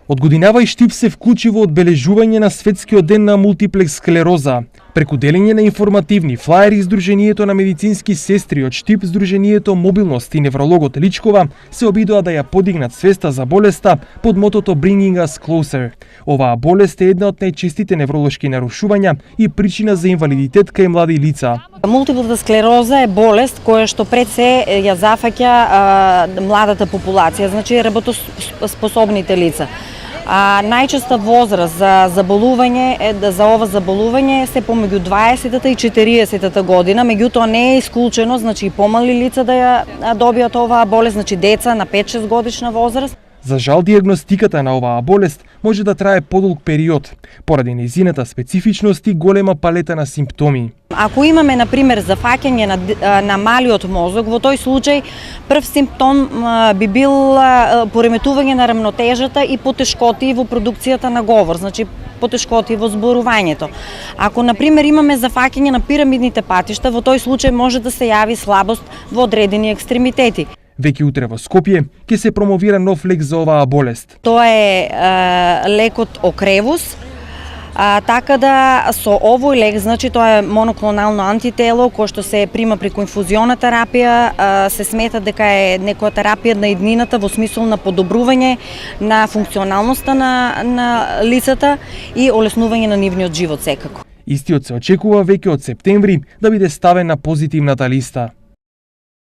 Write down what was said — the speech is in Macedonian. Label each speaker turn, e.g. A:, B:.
A: Од годинава и Штип се вклучи во одбележување на светскиот ден на мултиплекс склероза. Преку делење на информативни флаери, Сдруженијето на медицински сестри од Штип, Сдруженијето Мобилност и неврологот Личкова се обидоа да ја подигнат свеста за болеста под мотото Bringing Us Closer. Оваа болест е една од најчестите невролошки нарушувања и причина за инвалидитет кај млади лица.
B: Мултиплата склероза е болест која што пред се ја зафаќа младата популација, значи работоспособните лица. Најчеста возраст за заболување за ова заболување се помеѓу 20-та и 40-та година, меѓутоа не е исклучено, значи и помали лица да ја добијат оваа болест, значи деца на 5-6 годишна возраст.
A: За жал, диагностиката на оваа болест може да трае подолг период, поради нејзината специфичност и голема палета на симптоми.
B: Ако имаме, например, зафаќање на малиот мозок, во тој случај прв симптом би бил пореметување на рамнотежата и потешкоти во продукцијата на говор, значи потешкоти во зборувањето. Ако, например, имаме зафаќање на пирамидните патишта, во тој случај може да се јави слабост во одредени екстремитети.
A: Веќе утре во Скопје ќе се промовира нов лек за оваа болест.
B: Тоа е лекот Окревус. Така да со овој лек, значи тоа е моноклонално антитело кој што се прима преку инфузиона терапија, се смета дека е некоја терапија на иднината во смисол на подобрување на функционалноста на лицата и олеснување на нивниот живот секако.
A: Истиот се очекува веќе од септември да биде ставен на позитивната листа.